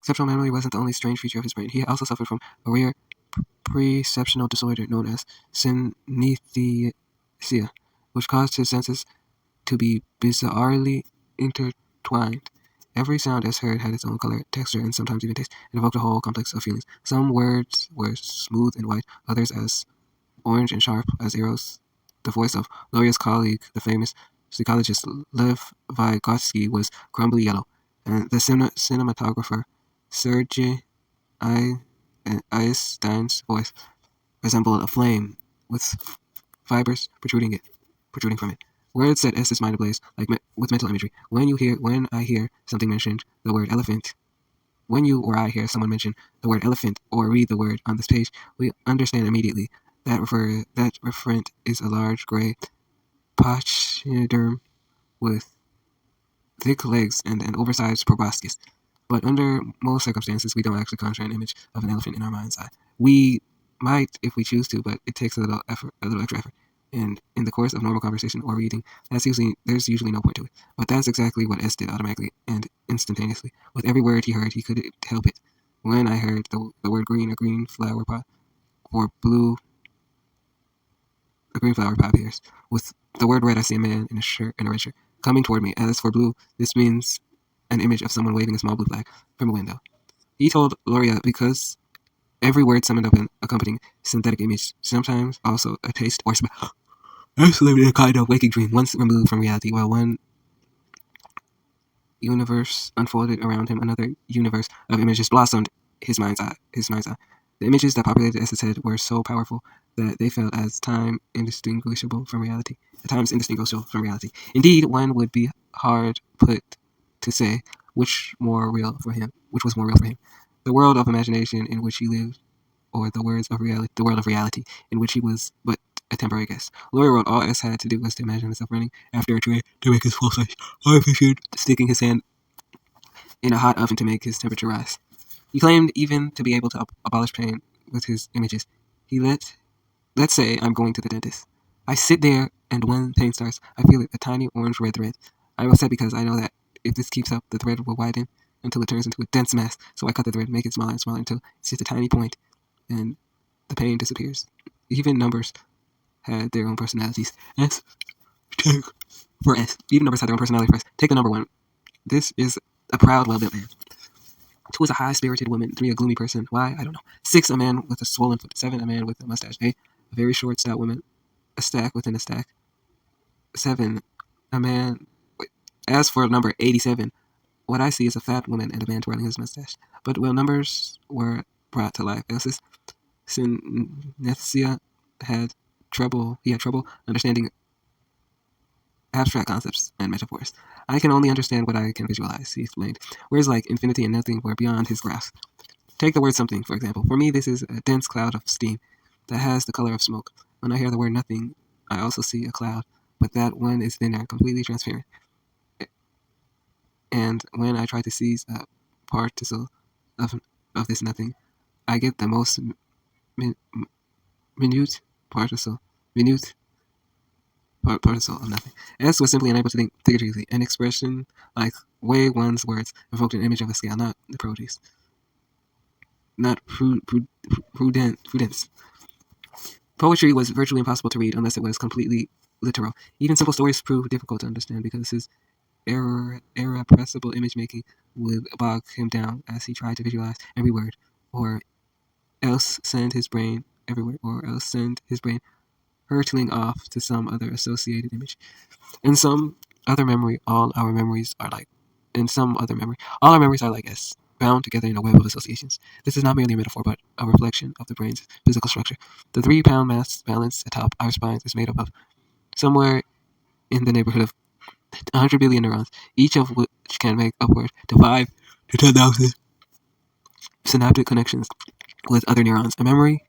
Exceptional memory wasn't the only strange feature of his brain. He also suffered from a rare perceptual disorder known as synesthesia, which caused his senses to be bizarrely intertwined. Every sound as heard had its own color, texture, and sometimes even taste, and evoked a whole complex of feelings. Some words were smooth and white, others as orange and sharp as arrows. The voice of Loria's colleague, the famous psychologist Lev Vygotsky, was crumbly yellow, and the cinematographer Sergei Einstein's voice resembled a flame with fibers protruding from it. Words set S's mind ablaze, with mental imagery. When I hear something mentioned, the word elephant. When you or I hear someone mention the word elephant or read the word on this page, we understand immediately that referent is a large gray pachyderm with thick legs and an oversized proboscis. But under most circumstances, we don't actually conjure an image of an elephant in our mind's eye. We might if we choose to, but it takes a little extra effort. And in the course of normal conversation or reading, there's usually no point to it. But that's exactly what S did automatically and instantaneously. With every word he heard, he couldn't help it. When I heard the word green, a green flower pot, or blue, a green flower pot appears. With the word red, I see a man in a red shirt, coming toward me. As for blue, this means an image of someone waving a small blue flag from a window. He told Loria because every word summoned up an accompanying synthetic image, sometimes also a taste or smell. This lived in a kind of waking dream, once removed from reality, while one universe unfolded around him, another universe of images blossomed his mind's eye. The images that populated S's head were so powerful that they felt as time indistinguishable from reality. At times indistinguishable from reality. Indeed, one would be hard put to say which was more real for him. The world of imagination in which he lived, or the world of reality in which he was but a temporary guest. Laurie wrote all S had to do was to imagine himself running after a train to make his full size arm fissure, sticking his hand in a hot oven to make his temperature rise. He claimed even to be able to abolish pain with his images. Let's say I'm going to the dentist. I sit there, and when pain starts, I feel it, a tiny orange red thread. I'm upset because I know that if this keeps up, the thread will widen until it turns into a dense mass. So I cut the thread, make it smaller and smaller until it's just a tiny point, and the pain disappears. Even numbers had their own personalities. S for S. Even numbers had their own personality for S. Take the number 1. This is a proud, well-built man. 2 is a high-spirited woman. 3, a gloomy person. Why? I don't know. 6, a man with a swollen foot. 7, a man with a mustache. 8, a very short, stout woman. A stack within a stack. 7, a man. As for number 87, what I see is a fat woman and a man twirling his mustache. But when numbers were brought to life, Els's synesthesia had trouble understanding abstract concepts and metaphors. I can only understand what I can visualize, he explained. Words like infinity and nothing were beyond his grasp. Take the word something, for example. For me, this is a dense cloud of steam that has the color of smoke. When I hear the word nothing, I also see a cloud, but that one is thinner, completely transparent. And when I try to seize a particle of this nothing, I get the most minute particle of nothing. S was simply unable to think figuratively. An expression like weigh one's words evoked an image of a scale, not the produce. Not prudence. Poetry was virtually impossible to read unless it was completely literal. Even simple stories proved difficult to understand because his irrepressible image-making would bog him down as he tried to visualize every word, or else send his brain hurtling off to some other associated image. In some other memory, all our memories are like S, bound together in a web of associations. This is not merely a metaphor, but a reflection of the brain's physical structure. The 3-pound mass balance atop our spines is made up of somewhere in the neighborhood of 100 billion neurons, each of which can make upward to 5 to 10,000 synaptic connections with other neurons. A memory,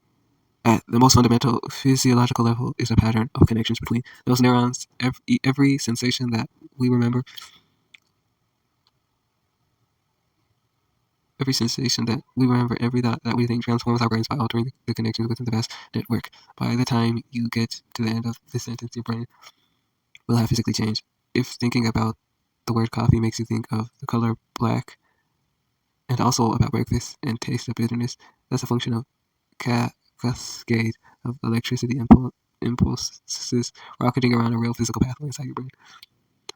at the most fundamental physiological level, is a pattern of connections between those neurons. Every sensation that we remember, every thought that we think transforms our brains by altering the connections within the vast network. By the time you get to the end of this sentence, your brain will have physically changed. If thinking about the word coffee makes you think of the color black and also about breakfast and taste of bitterness. That's a function of cascade of electricity impulses rocketing around a real physical pathway inside your brain,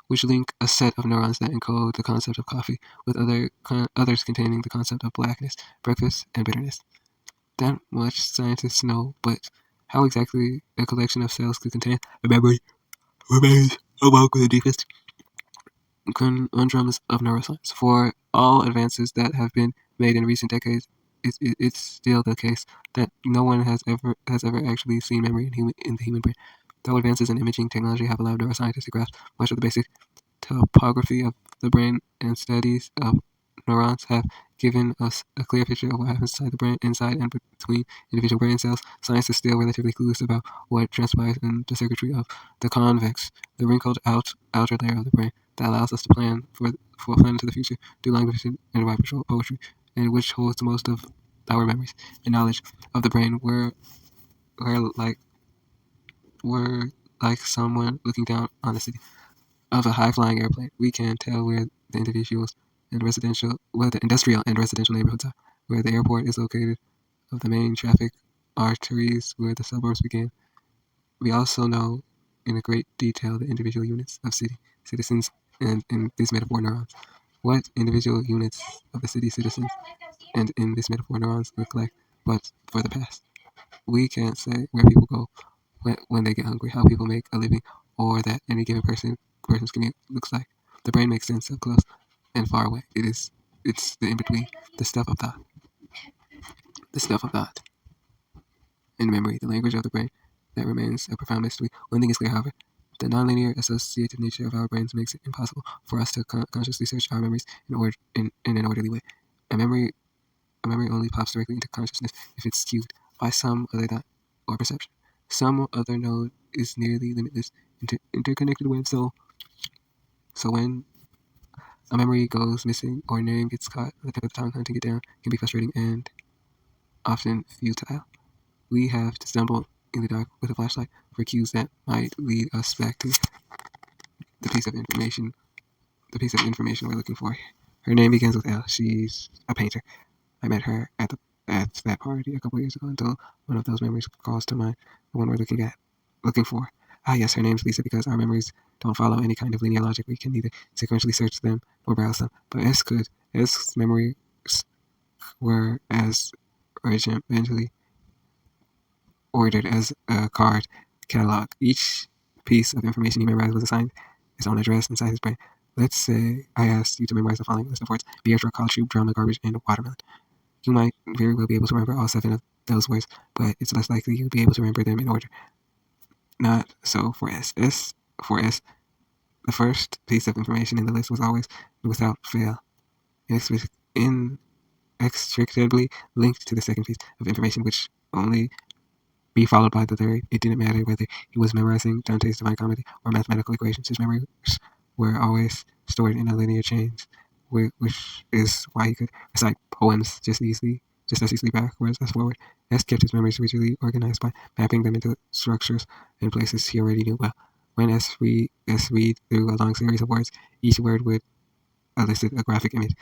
which link a set of neurons that encode the concept of coffee with others containing the concept of blackness, breakfast, and bitterness. That much scientists know, but how exactly a collection of cells could contain a memory remains among the deepest conundrums of neuroscience. For all advances that have been made in recent decades, it's still the case that no one has ever actually seen memory in the human brain. Though advances in imaging technology have allowed neuroscientists to grasp much of the basic topography of the brain, and studies of neurons have given us a clear picture of what happens inside the brain, inside and between individual brain cells. Science is still relatively clueless about what transpires in the circuitry of the convex, the wrinkled outer layer of the brain that allows us to plan for a plan into the future through language and by poetry, and which holds most of our memories and knowledge of the brain. We're like we're like someone looking down on the city of a high-flying airplane. We can tell where the industrial and residential neighborhoods are, where the airport is located, of the main traffic arteries where the suburbs begin. We also know in a great detail the individual units of citizens and in this metaphor neurons. What individual units of the city citizens and in this metaphor neurons look like, but for the past. We can't say where people go when they get hungry, how people make a living, or that any given person's commute looks like. The brain makes sense of close and far away. It's the in between, the stuff of thought, the stuff of thought, and memory, the language of the brain that remains a profound mystery. One thing is clear, however. The nonlinear associative nature of our brains makes it impossible for us to consciously search our memories in an orderly way. A memory only pops directly into consciousness if it's skewed by some other thought or perception. Some other node is nearly limitless interconnected web. So when a memory goes missing or a name gets caught at the tip of the tongue, hunting it down can be frustrating and often futile. We have to stumble in the dark with a flashlight for cues that might lead us back to the piece of information we're looking for. Her name begins with L. She's a painter. I met her at that party a couple years ago until one of those memories calls to mind, the one we're looking for. Ah, yes, her name's Lisa because our memories don't follow any kind of linear logic. We can neither sequentially search them nor browse them, but S could. S memories were as regimentally ordered as a card catalog. Each piece of information he memorized was assigned its own address inside his brain. Let's say I asked you to memorize the following list of words: beer, truck, college tube, drama, garbage, and watermelon. You might very well be able to remember all 7 of those words, but it's less likely you'll be able to remember them in order. Not so for S. For S, the first piece of information in the list was always, without fail, inextricably linked to the second piece of information, which only be followed by the third. It didn't matter whether he was memorizing Dante's Divine Comedy or mathematical equations. His memories were always stored in a linear chain, which is why he could recite poems just as easily backwards as forward. S kept his memories rigidly organized by mapping them into structures and places he already knew well. When S read through a long series of words, each word would elicit a graphic image